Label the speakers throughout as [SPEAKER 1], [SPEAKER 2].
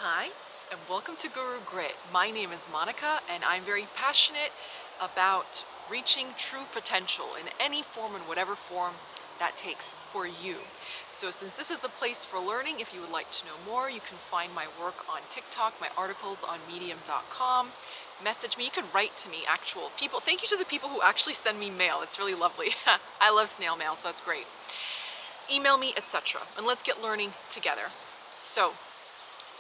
[SPEAKER 1] Hi, and welcome to Guru Grit. My name is Monica, and I'm very passionate about reaching true potential in any form and whatever form that takes for you. So since this is a place for learning, if you would like to know more, you can find my work on TikTok, my articles on medium.com. Message me. You can write to me, actual people. Thank you to the people who actually send me mail. It's really lovely. I love snail mail, so it's great. Email me, etc. And let's get learning together. So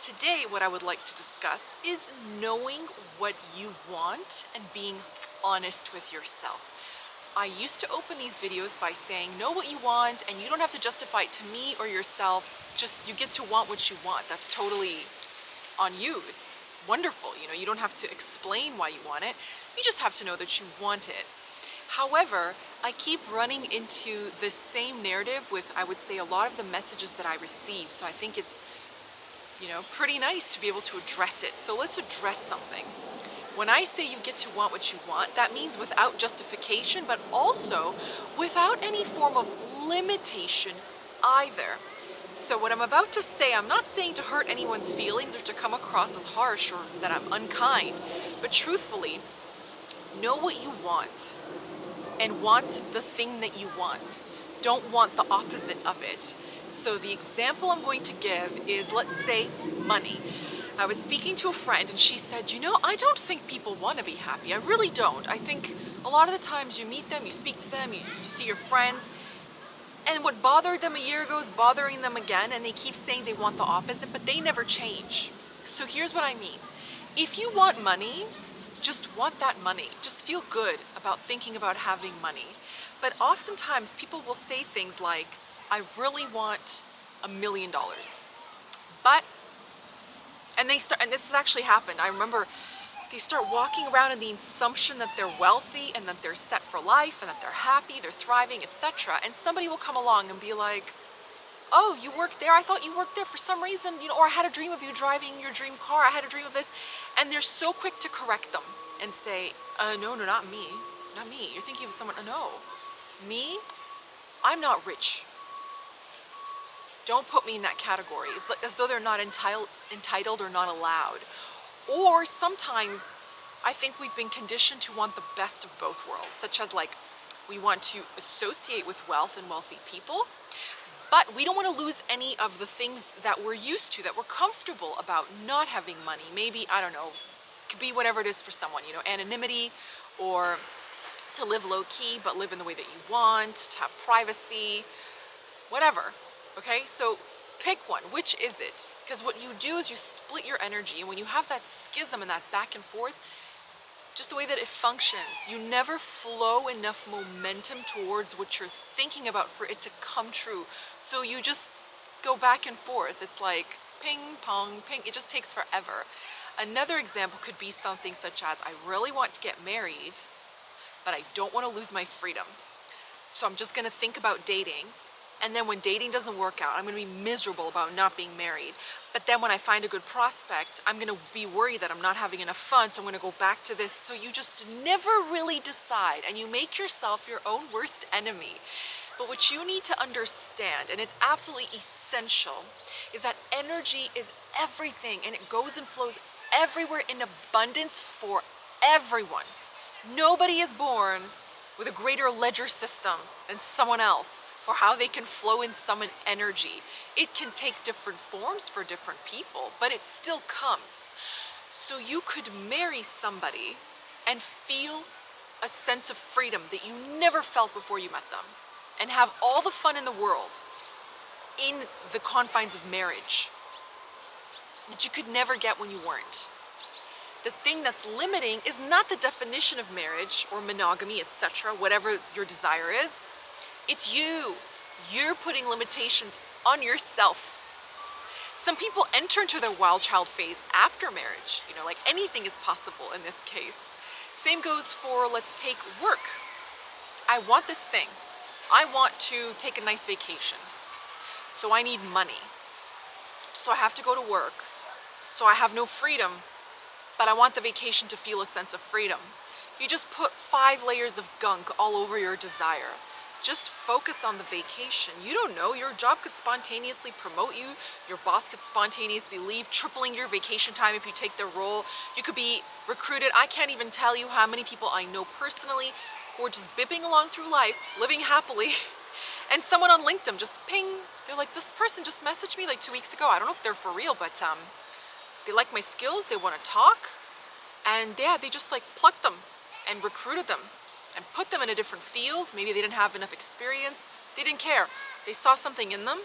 [SPEAKER 1] today, what I would like to discuss is knowing what you want and being honest with yourself. I used to open these videos by saying, know what you want, and you don't have to justify it to me or yourself. Just, you get to want what you want. That's totally on you. It's wonderful. You don't have to explain why you want it. You just have to know that you want it. However, I keep running into the same narrative with, I would say, a lot of the messages that I receive. So I think it's pretty nice to be able to address it. So let's address something. When I say you get to want what you want, that means without justification, but also without any form of limitation either. So what I'm about to say, I'm not saying to hurt anyone's feelings or to come across as harsh or that I'm unkind, but truthfully, know what you want and want the thing that you want. Don't want the opposite of it. So the example I'm going to give is, let's say, money. I was speaking to a friend and she said, I don't think people want to be happy. I really don't. I think a lot of the times you meet them, you speak to them, you see your friends, and what bothered them a year ago is bothering them again, and they keep saying they want the opposite, but they never change. So here's what I mean. If you want money, just want that money. Just feel good about thinking about having money. But oftentimes people will say things like, I really want $1 million. But, and this has actually happened. I remember they start walking around in the assumption that they're wealthy and that they're set for life and that they're happy, they're thriving, etc. And somebody will come along and be like, oh, you work there? I thought you worked there for some reason, or I had a dream of you driving your dream car. I had a dream of this. And they're so quick to correct them and say, no, not me. Not me. You're thinking of someone, no. Me? I'm not rich. Don't put me in that category. It's like, as though they're not entitled or not allowed. Or sometimes I think we've been conditioned to want the best of both worlds, such as we want to associate with wealth and wealthy people, but we don't want to lose any of the things that we're used to, that we're comfortable about not having money. Maybe, I don't know, it could be whatever it is for someone, anonymity, or to live low key but live in the way that you want, to have privacy, whatever. Okay, so pick one. Which is it? Because what you do is you split your energy, and when you have that schism and that back and forth, just the way that it functions, you never flow enough momentum towards what you're thinking about for it to come true. So you just go back and forth. It's like ping, pong, ping. It just takes forever. Another example could be something such as, I really want to get married, but I don't want to lose my freedom. So I'm just going to think about dating. And then when dating doesn't work out, I'm going to be miserable about not being married. But then when I find a good prospect, I'm going to be worried that I'm not having enough fun, so I'm going to go back to this. So you just never really decide, and you make yourself your own worst enemy. But what you need to understand, and it's absolutely essential, is that energy is everything, and it goes and flows everywhere in abundance for everyone. Nobody is born with a greater ledger system than someone else for how they can flow and summon energy. It can take different forms for different people, but it still comes. So you could marry somebody and feel a sense of freedom that you never felt before you met them, and have all the fun in the world in the confines of marriage that you could never get when you weren't. The thing that's limiting is not the definition of marriage or monogamy, etc., whatever your desire is. It's you. You're putting limitations on yourself. Some people enter into their wild child phase after marriage. Like anything is possible in this case. Same goes for, let's take work. I want this thing. I want to take a nice vacation. So I need money. So I have to go to work. So I have no freedom, but I want the vacation to feel a sense of freedom. You just put 5 layers of gunk all over your desire. Just focus on the vacation. You don't know, your job could spontaneously promote you, your boss could spontaneously leave, tripling your vacation time if you take their role. You could be recruited. I can't even tell you how many people I know personally who are just bipping along through life, living happily, and someone on LinkedIn just ping, they're like, this person just messaged me like 2 weeks ago. I don't know if they're for real, but they like my skills, they want to talk, and yeah, they just like plucked them and recruited them and put them in a different field. Maybe they didn't have enough experience. They didn't care. They saw something in them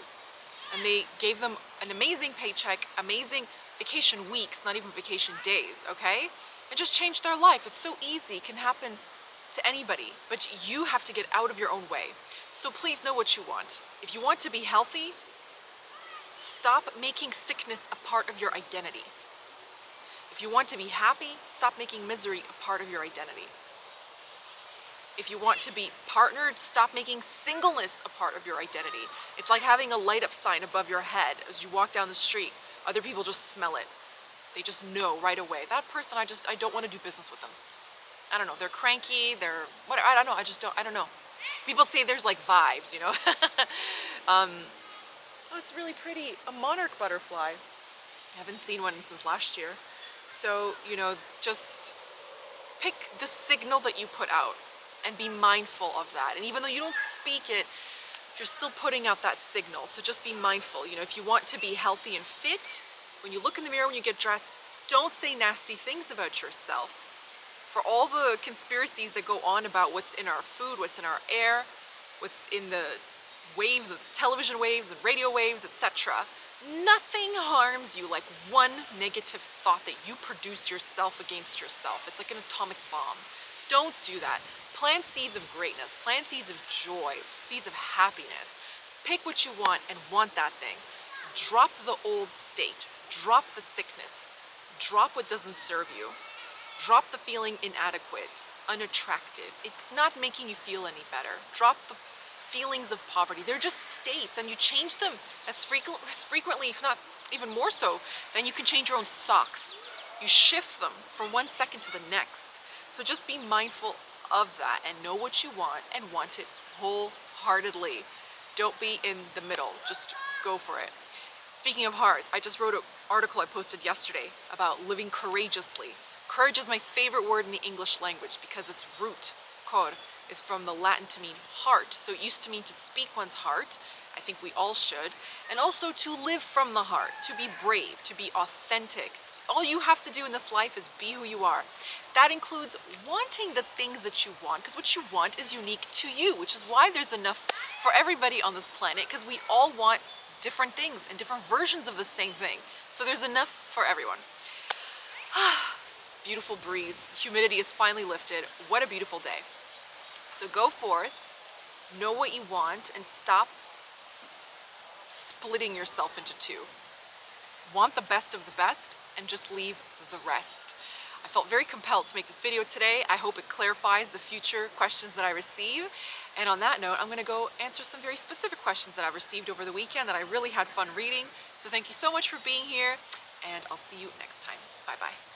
[SPEAKER 1] and they gave them an amazing paycheck, amazing vacation weeks, not even vacation days, okay? And just changed their life. It's so easy, it can happen to anybody, but you have to get out of your own way. So please know what you want. If you want to be healthy, stop making sickness a part of your identity. If you want to be happy, stop making misery a part of your identity. If you want to be partnered, stop making singleness a part of your identity. It's like having a light up sign above your head as you walk down the street. Other people just smell it. They just know right away. That person, I don't want to do business with them. I don't know, they're cranky, they're, what, I don't know, I don't know. People say there's like vibes, you know? Oh, it's really pretty, a monarch butterfly. I haven't seen one since last year. So, you know, just pick the signal that you put out and be mindful of that. And even though you don't speak it, you're still putting out that signal. So just be mindful. You know, if you want to be healthy and fit, when you look in the mirror, when you get dressed, don't say nasty things about yourself. For all the conspiracies that go on about what's in our food, what's in our air, what's in the waves of television waves and radio waves, etc., nothing harms you like one negative thought that you produce yourself against yourself. It's like an atomic bomb. Don't do that. Plant seeds of greatness, plant seeds of joy, seeds of happiness. Pick what you want and want that thing. Drop the old state, drop the sickness, drop what doesn't serve you, drop the feeling inadequate, unattractive. It's not making you feel any better. Drop the feelings of poverty. They're just states, and you change them as frequently, if not even more so, than you can change your own socks. You shift them from one second to the next. So just be mindful of that and know what you want and want it wholeheartedly. Don't be in the middle, just go for it. Speaking of hearts, I just wrote an article I posted yesterday about living courageously. Courage is my favorite word in the English language because its root, cor, is from the Latin to mean heart. So it used to mean to speak one's heart. I think we all should. And also to live from the heart, to be brave, to be authentic. All you have to do in this life is be who you are. That includes wanting the things that you want, because what you want is unique to you, which is why there's enough for everybody on this planet, because we all want different things and different versions of the same thing. So there's enough for everyone. Beautiful breeze. Humidity is finally lifted. What a beautiful day. So go forth, know what you want, and stop splitting yourself into two. Want the best of the best and just leave the rest. I felt very compelled to make this video today. I hope it clarifies the future questions that I receive. And on that note, I'm going to go answer some very specific questions that I received over the weekend that I really had fun reading. So thank you so much for being here, and I'll see you next time. Bye-bye.